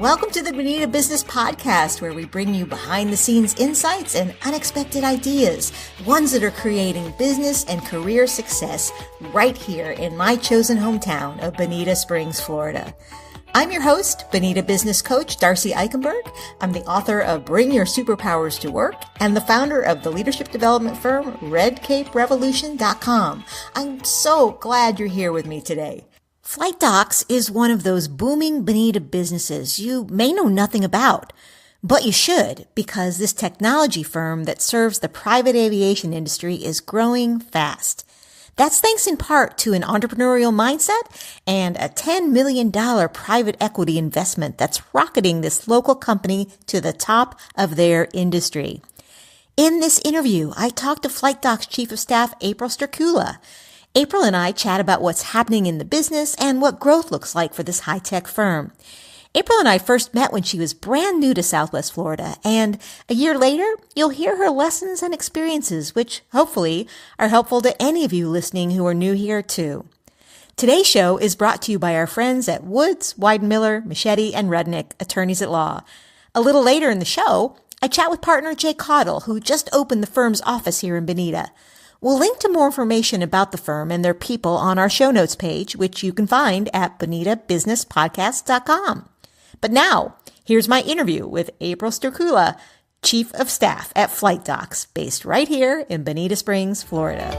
Welcome to the Bonita Business Podcast, where we bring you behind-the-scenes insights and unexpected ideas, ones that are creating business and career success right here in my chosen hometown of Bonita Springs, Florida. I'm your host, Bonita business coach Darcy Eikenberg. I'm the author of Bring Your Superpowers to Work and the founder of the leadership development firm RedCapeRevolution.com. I'm so glad you're here with me today. Flightdocs is one of those booming Bonita businesses you may know nothing about, but you should, because this technology firm that serves the private aviation industry is growing fast. That's thanks in part to an entrepreneurial mindset and a $10 million private equity investment that's rocketing this local company to the top of their industry. In this interview, I talked to Flightdocs Chief of Staff April Stercula. April and I chat about what's happening in the business and what growth looks like for this high-tech firm. April and I first met when she was brand new to Southwest Florida, and a year later, you'll hear her lessons and experiences, which hopefully are helpful to any of you listening who are new here too. Today's show is brought to you by our friends at Woods, Weidenmiller, Machete, and Rudnick, attorneys at law. A little later in the show, I chat with partner Jay Caudle, who just opened the firm's office here in Bonita. We'll link to more information about the firm and their people on our show notes page, which you can find at bonitabusinesspodcast.com. But now, here's my interview with April Stercula, Chief of Staff at Flightdocs, based right here in Bonita Springs, Florida.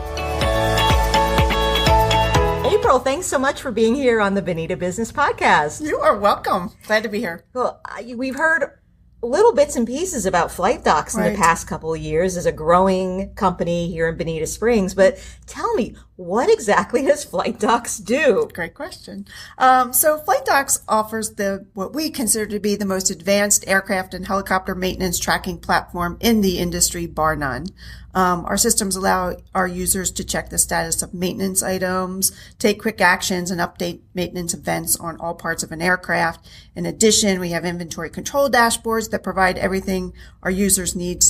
April, thanks so much for being here on the Bonita Business Podcast. You are welcome. Glad to be here. Well, we've heard little bits and pieces about Flightdocs in the past couple of years as a growing company here in Bonita Springs. But tell me, what exactly does Flightdocs do? Great question. So Flightdocs offers what we consider to be the most advanced aircraft and helicopter maintenance tracking platform in the industry, bar none. Our systems allow our users to check the status of maintenance items, take quick actions, and update maintenance events on all parts of an aircraft. In addition, we have inventory control dashboards that provide everything our users need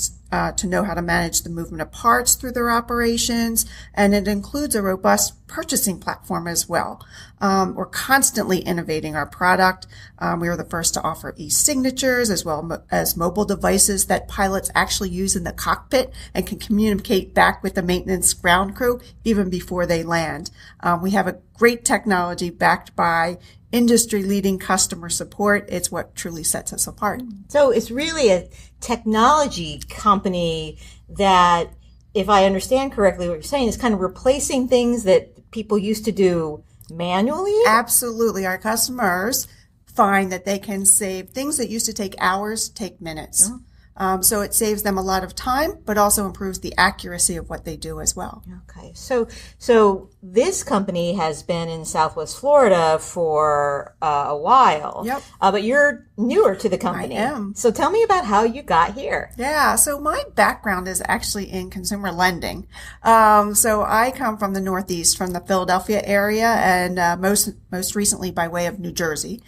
to know how to manage the movement of parts through their operations, and it includes a robust purchasing platform as well. We're constantly innovating our product. We were the first to offer e-signatures as well as mobile devices that pilots actually use in the cockpit and can communicate back with the maintenance ground crew even before they land. We have a great technology backed by industry-leading customer support. It's what truly sets us apart. So it's really a technology company that, if I understand correctly what you're saying, is kind of replacing things that people used to do manually? Absolutely. Our customers find that they can save things that used to take hours, take minutes. Oh. So it saves them a lot of time, but also improves the accuracy of what they do as well. Okay. So this company has been in Southwest Florida for a while. Yep. But you're newer to the company. I am. So tell me about how you got here. Yeah. So my background is actually in consumer lending. So I come from the Northeast, from the Philadelphia area, and most recently by way of New Jersey.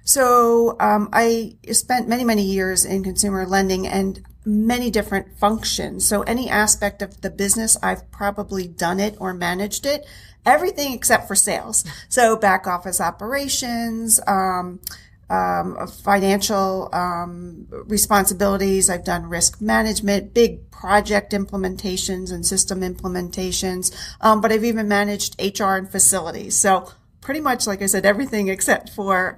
So I spent many years in consumer lending and many different functions. So any aspect of the business, I've probably done it or managed it, everything except for sales. So back office operations, financial responsibilities. I've done risk management, big project implementations and system implementations, but I've even managed HR and facilities. So pretty much, like I said, everything except for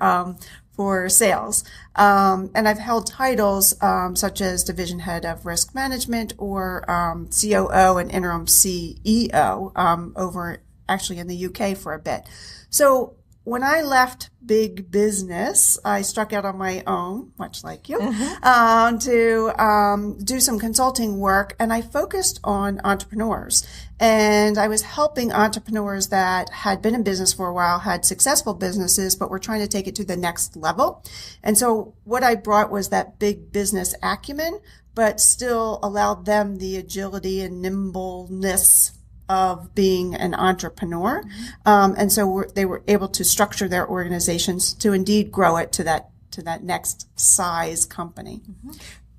sales. And I've held titles, such as division head of risk management or, COO and interim CEO, over actually in the UK for a bit. So when I left big business, I struck out on my own, much like you, to do some consulting work, and I focused on entrepreneurs. And I was helping entrepreneurs that had been in business for a while, had successful businesses, but were trying to take it to the next level. And so what I brought was that big business acumen, but still allowed them the agility and nimbleness of being an entrepreneur. And so they were able to structure their organizations to indeed grow it to that next size company.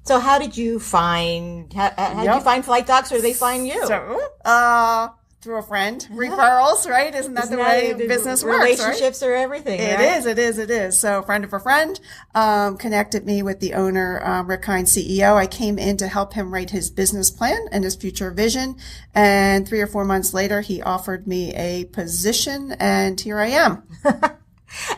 So how did you find, how did you find Flightdocs, or did they find you? So, through a friend, referrals, right? Isn't that the way business works, right? Relationships are everything, It right? is. So friend of a friend connected me with the owner, Rick Hine, CEO. I came in to help him write his business plan and his future vision. And 3 or 4 months later, he offered me a position, and here I am.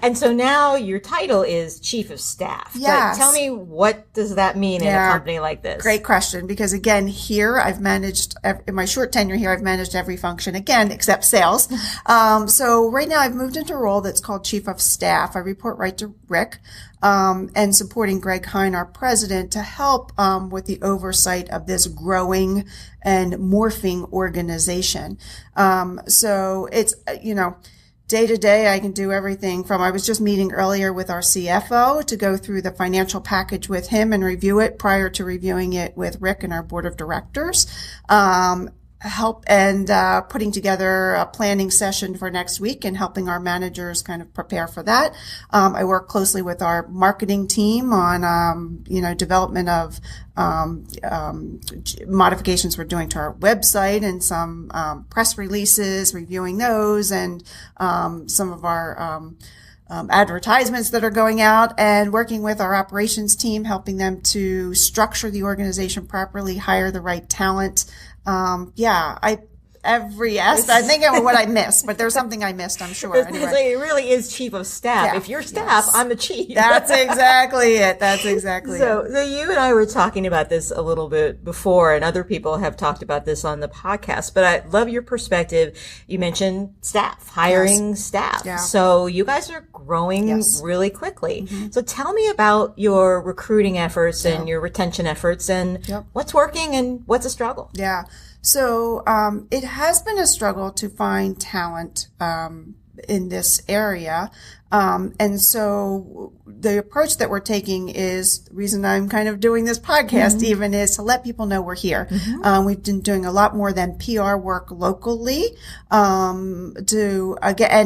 And so now your title is Chief of Staff. Yes. But tell me, what does that mean in a company like this? Great question. Because again, here I've managed, in my short tenure here, I've managed every function again, except sales. So right now I've moved into a role that's called Chief of Staff. I report right to Rick, and supporting Greg Hine, our president, to help, with the oversight of this growing and morphing organization. So it's, day to day, I can do everything from, I was just meeting earlier with our CFO to go through the financial package with him and review it prior to reviewing it with Rick and our board of directors. Help and putting together a planning session for next week and helping our managers kind of prepare for that. I work closely with our marketing team on, development of modifications we're doing to our website and some press releases, reviewing those, and some of our advertisements that are going out, and working with our operations team, helping them to structure the organization properly, hire the right talent. Every aspect. I think of what I missed, but there's something I missed, I'm sure. Anyway. It really is Chief of Staff. Yeah. If you're staff, I'm the chief. That's exactly it. So you and I were talking about this a little bit before, and other people have talked about this on the podcast, but I love your perspective. You mentioned staff, hiring staff. Yeah. So you guys are growing really quickly. Mm-hmm. So tell me about your recruiting efforts and your retention efforts, and what's working and what's a struggle. Yeah. So it has been a struggle to find talent in this area. And so the approach that we're taking is, the reason I'm kind of doing this podcast even, is to let people know we're here. We've been doing a lot more than PR work locally, and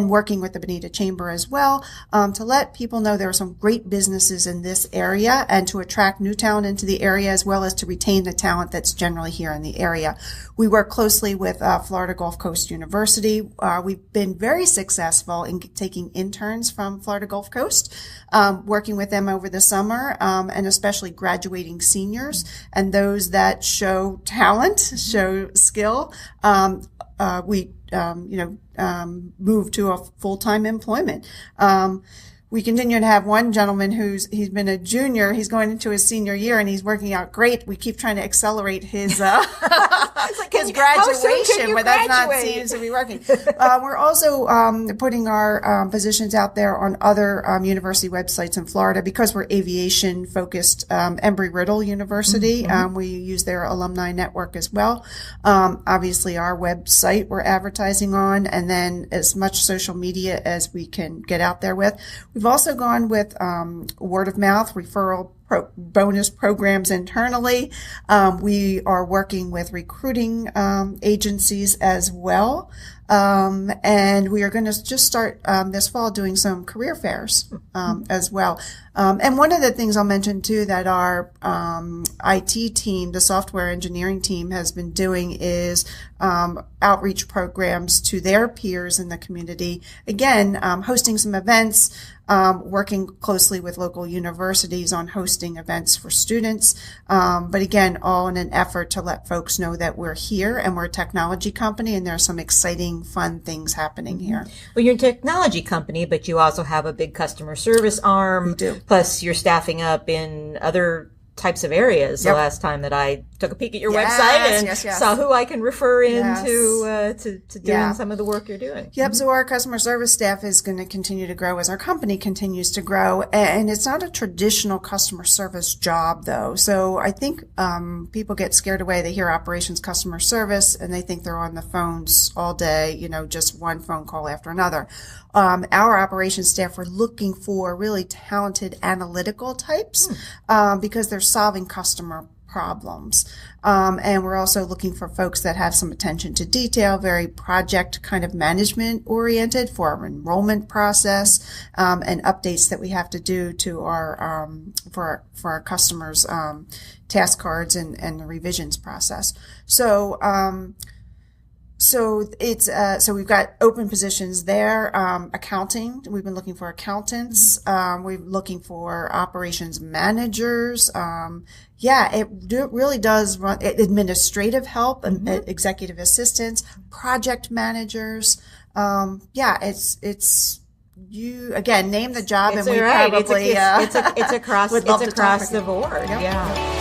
working with the Bonita Chamber as well, to let people know there are some great businesses in this area, and to attract new talent into the area, as well as to retain the talent that's generally here in the area. We work closely with Florida Gulf Coast University. We've been very successful in taking interns from Florida Gulf Coast, working with them over the summer, and especially graduating seniors and those that show talent, show skill. We move to a full-time employment. We continue to have one gentleman he's been a junior. He's going into his senior year, and he's working out great. We keep trying to accelerate his his graduation, but that's not seems to be working. We're also putting our positions out there on other university websites in Florida, because we're aviation focused. Embry-Riddle University, we use their alumni network as well. Obviously, our website we're advertising on, and then as much social media as we can get out there with. We've also gone with word of mouth referral bonus programs internally. We are working with recruiting agencies as well. And we are going to just start this fall doing some career fairs as well. And one of the things I'll mention too that our IT team, the software engineering team, has been doing is outreach programs to their peers in the community. Again, hosting some events, working closely with local universities on hosting events for students. But again, all in an effort to let folks know that we're here and we're a technology company, and there are some exciting, fun things happening here. Well, you're a technology company, but you also have a big customer service arm. We do. Plus, you're staffing up in other types of areas. The last time that I took a peek at your website and saw who I can refer into to doing some of the work you're doing. Yep. So our customer service staff is going to continue to grow as our company continues to grow. And it's not a traditional customer service job, though. So I think people get scared away. They hear operations customer service and they think they're on the phones all day, just one phone call after another. Our operations staff are looking for really talented analytical types because they're solving customer problems. And we're also looking for folks that have some attention to detail, very project kind of management oriented for our enrollment process, and updates that we have to do to our, for our customers, task cards and the revisions process. So So it's, so we've got open positions there. Accounting, we've been looking for accountants. We're looking for operations managers. It really does run administrative help and executive assistants, project managers. It's you again, name the job it's and we right. probably, it's across the board. Yep. Yeah.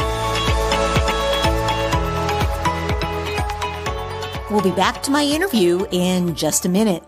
We'll be back to my interview in just a minute.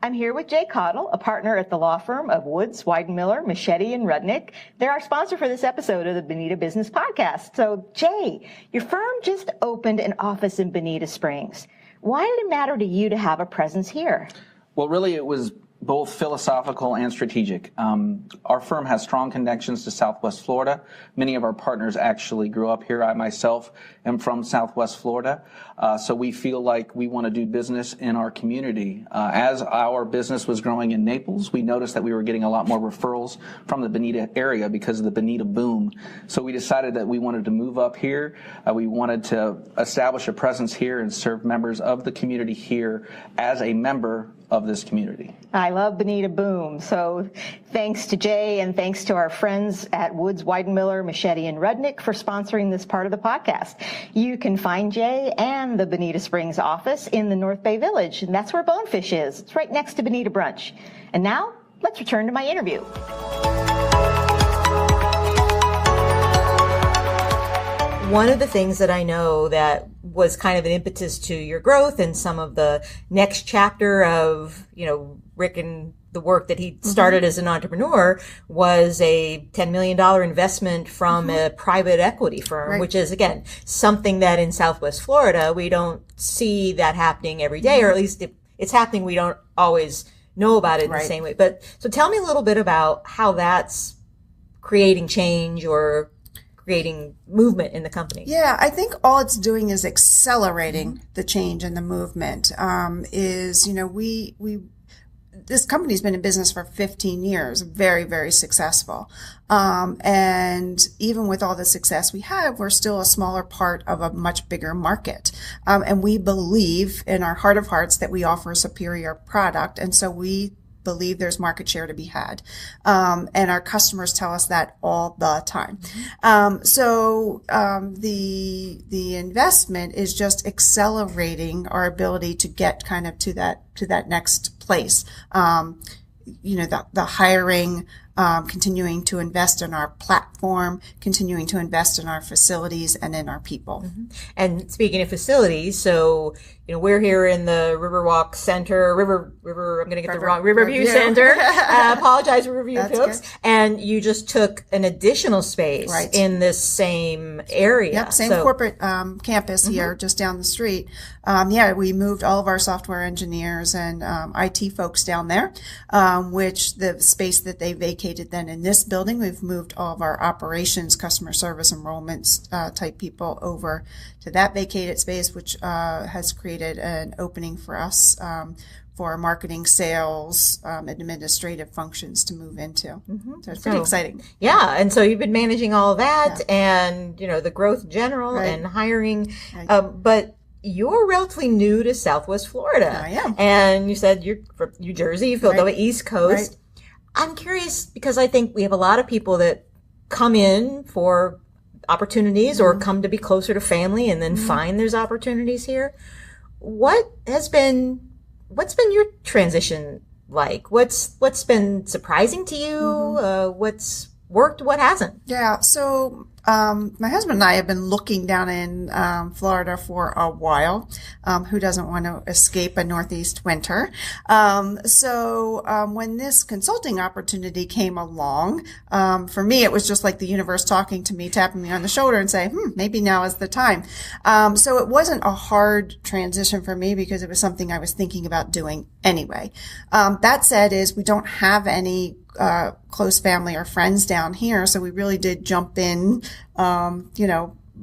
I'm here with Jay Cottle, a partner at the law firm of Woods, Weidenmiller, Machete, and Rudnick. They're our sponsor for this episode of the Bonita Business Podcast. So, Jay, your firm just opened an office in Bonita Springs. Why did it matter to you to have a presence here? Well, really, it was both philosophical and strategic. Our firm has strong connections to Southwest Florida. Many of our partners actually grew up here. I myself am from Southwest Florida. So we feel like we want to do business in our community. As our business was growing in Naples, we noticed that we were getting a lot more referrals from the Bonita area because of the Bonita boom. So we decided that we wanted to move up here. We wanted to establish a presence here and serve members of the community here as a member of this community. I love Bonita Boom. So thanks to Jay and thanks to our friends at Woods, Weidenmiller, Machete, and Rudnick for sponsoring this part of the podcast. You can find Jay and the Bonita Springs office in the North Bay Village, and that's where Bonefish is. It's right next to Bonita Brunch. And now, let's return to my interview. One of the things that I know that was kind of an impetus to your growth and some of the next chapter of, Rick and the work that he started as an entrepreneur was a $10 million investment from a private equity firm, which is, again, something that in Southwest Florida, we don't see that happening every day, or at least if it's happening, we don't always know about it in the same way. But so tell me a little bit about how that's creating change or creating movement in the company. Yeah, I think all it's doing is accelerating the change in the movement. This company's been in business for 15 years, very, very successful. And even with all the success we have, we're still a smaller part of a much bigger market. And we believe in our heart of hearts that we offer a superior product. And so we believe there's market share to be had. And our customers tell us that all the time. The investment is just accelerating our ability to get kind of to that next place. The hiring, continuing to invest in our platform, continuing to invest in our facilities and in our people. And speaking of facilities, so, we're here in the Riverwalk Center, I'm going to get the wrong, Riverview Center. Apologize, Riverview folks. Good. And you just took an additional space in this same area. Yep, same corporate campus here, just down the street. We moved all of our software engineers and IT folks down there, which the space that they vacated then in this building, we've moved all of our operations, customer service, enrollments type people over to that vacated space, which has created an opening for us for marketing, sales, administrative functions to move into. So it's pretty exciting. Yeah, and so you've been managing all of that and, the growth in general and hiring. But you're relatively new to Southwest Florida. I am. And you said you're from New Jersey, Philadelphia, East Coast. I'm curious because I think we have a lot of people that come in for opportunities or come to be closer to family and then find there's opportunities here. What's been your transition like? What's been surprising to you? What's worked? What hasn't? Yeah. So, my husband and I have been looking down in Florida for a while. Who doesn't want to escape a Northeast winter? When this consulting opportunity came along, for me, it was just like the universe talking to me, tapping me on the shoulder and saying, maybe now is the time. So it wasn't a hard transition for me because it was something I was thinking about doing anyway. That said is we don't have any close family or friends down here. So we really did jump in,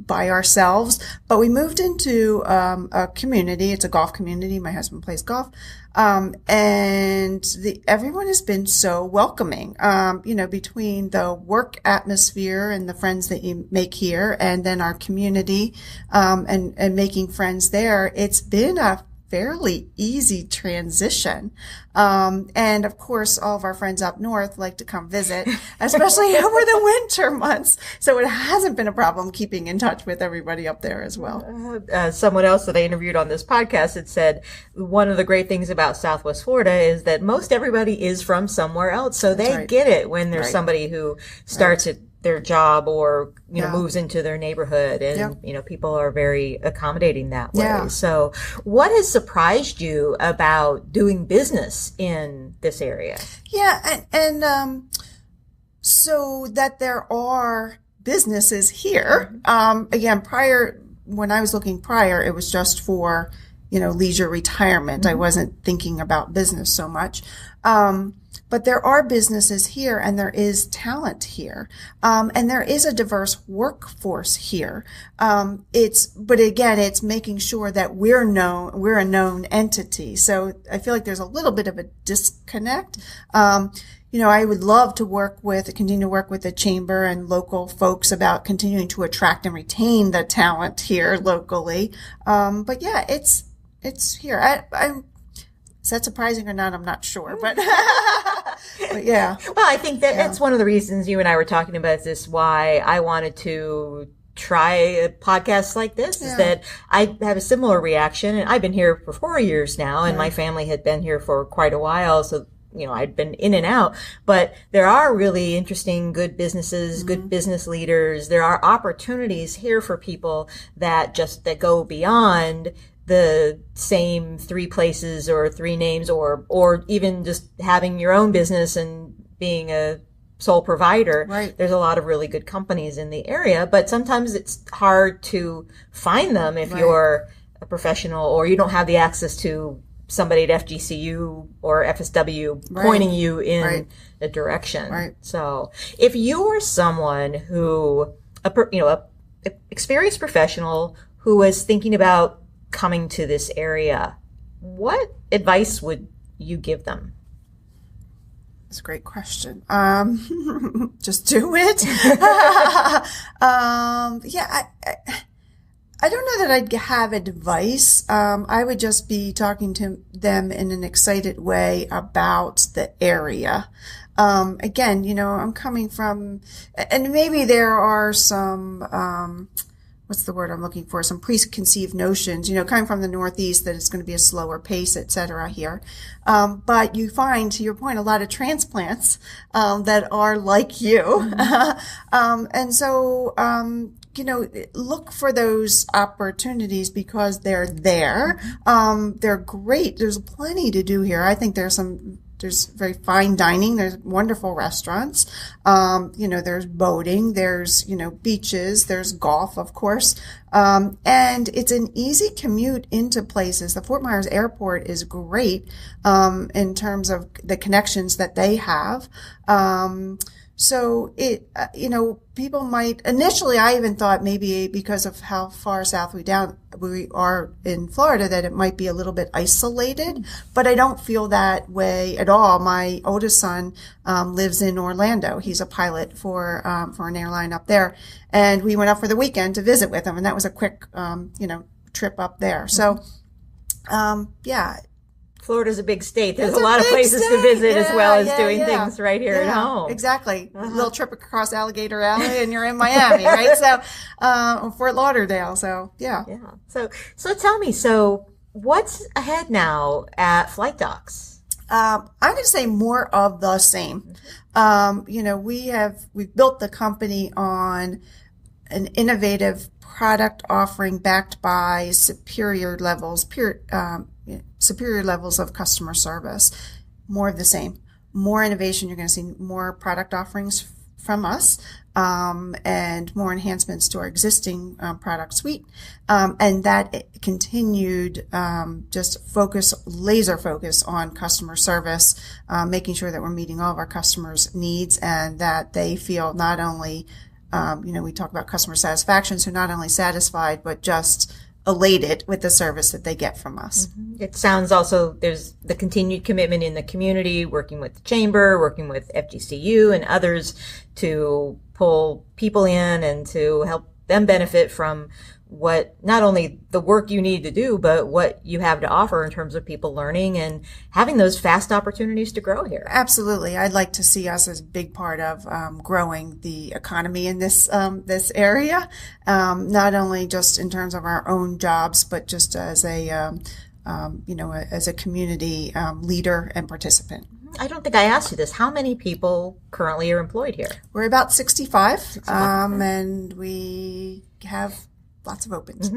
by ourselves, but we moved into a community. It's a golf community. My husband plays golf. And everyone has been so welcoming, between the work atmosphere and the friends that you make here and then our community, and making friends there. It's been a fairly easy transition. And of course, all of our friends up north like to come visit, especially over the winter months. So it hasn't been a problem keeping in touch with everybody up there as well. Someone else that I interviewed on this podcast had said one of the great things about Southwest Florida is that most everybody is from somewhere else. So they get it when there's somebody who starts at their job or, moves into their neighborhood and, people are very accommodating that way. Yeah. So what has surprised you about doing business in this area? Yeah. And so that there are businesses here. Again, when I was looking prior, it was just for, leisure retirement. I wasn't thinking about business so much. But there are businesses here and there is talent here. And there is a diverse workforce here. But again, it's making sure that we're a known entity. So I feel like there's a little bit of a disconnect. I would love to continue to work with the chamber and local folks about continuing to attract and retain the talent here locally. But yeah, it's here. Is that surprising or not? I'm not sure, but yeah. Well, I think that's one of the reasons you and I were talking about this, why I wanted to try a podcast like this, is that I have a similar reaction. And I've been here for 4 years now, and my family had been here for quite a while. So, I'd been in and out, but there are really interesting, good businesses, good business leaders. There are opportunities here for people that go beyond the same 3 places or 3 names or even just having your own business and being a sole provider. Right. There's a lot of really good companies in the area, but sometimes it's hard to find them if you're a professional or you don't have the access to somebody at FGCU or FSW pointing you in a direction. Right. So if you're someone who, a experienced professional who was thinking about coming to this area, what advice would you give them? That's a great question. Just do it. I don't know that I'd have advice. I would just be talking to them in an excited way about the area. Again, I'm coming from, and maybe there are some, what's the word I'm looking for? Some preconceived notions, coming from the Northeast, that it's going to be a slower pace, et cetera here. But you find, to your point, a lot of transplants, that are like you. And so, look for those opportunities because they're there. They're great. There's plenty to do here. I think there's very fine dining. There's wonderful restaurants. There's boating. There's, beaches. There's golf, of course. And it's an easy commute into places. The Fort Myers Airport is great, in terms of the connections that they have. So people might, initially I even thought maybe because of how far south we are in Florida, that it might be a little bit isolated, but I don't feel that way at all. My oldest son, lives in Orlando. He's a pilot for an airline up there. And we went up for the weekend to visit with him. And that was a quick, trip up there. So, Florida's a big state. There's a lot of places to visit as well as doing things right here at home. Exactly. A little trip across Alligator Alley and you're in Miami, right? So, Fort Lauderdale. So, yeah. So tell me, what's ahead now at Flightdocs? I'm going to say more of the same. We've built the company on an innovative product offering backed by superior levels of customer service. More of the same. More innovation. You're going to see more product offerings from us, and more enhancements to our existing product suite. And that continued laser focus on customer service, making sure that we're meeting all of our customers' needs and that they feel not only We talk about customer satisfaction, so not only satisfied, but just elated with the service that they get from us. It sounds also there's the continued commitment in the community, working with the chamber, working with FGCU and others to pull people in and to help them benefit from what not only the work you need to do, but what you have to offer in terms of people learning and having those fast opportunities to grow here. Absolutely. I'd like to see us as a big part of growing the economy in this area, not only just in terms of our own jobs, but just as as a community leader and participant. I don't think I asked you this. How many people currently are employed here? We're about 65. And we have lots of opens.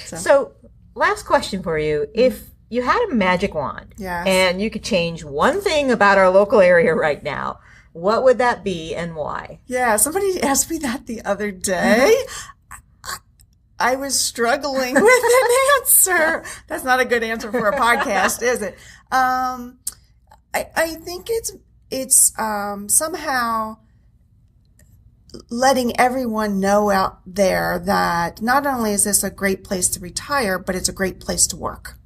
So last question for you. If you had a magic wand and you could change one thing about our local area right now, what would that be and why? Yeah, somebody asked me that the other day. I was struggling with an answer. That's not a good answer for a podcast, is it? I think it's somehow letting everyone know out there that not only is this a great place to retire, but it's a great place to work.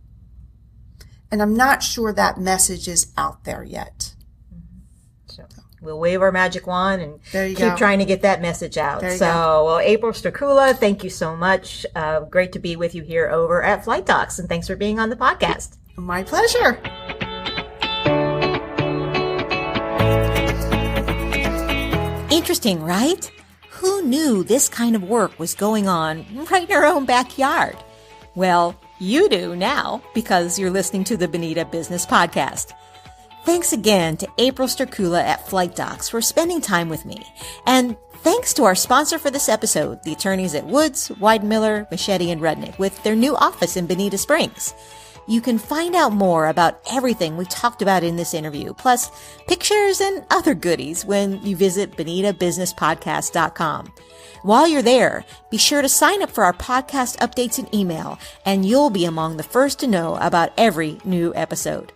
And I'm not sure that message is out there yet. So we'll wave our magic wand and keep trying to get that message out. Well, April Stercula, thank you so much. Great to be with you here over at Flightdocs, and thanks for being on the podcast. My pleasure. Interesting, right? Who knew this kind of work was going on right in our own backyard? Well, you do now because you're listening to the Bonita Business Podcast. Thanks again to April Stercula at Flightdocs for spending time with me. And thanks to our sponsor for this episode, the attorneys at Woods, Weidenmiller, Machete, and Rudnick with their new office in Bonita Springs. You can find out more about everything we talked about in this interview, plus pictures and other goodies when you visit BonitaBusinessPodcast.com. While you're there, be sure to sign up for our podcast updates and email, and you'll be among the first to know about every new episode.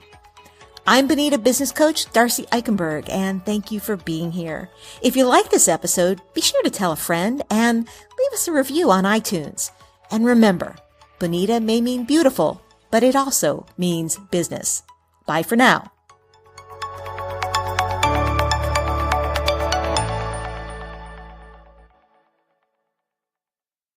I'm Bonita business coach Darcy Eikenberg, and thank you for being here. If you like this episode, be sure to tell a friend and leave us a review on iTunes. And remember, Bonita may mean beautiful, but it also means business. Bye for now.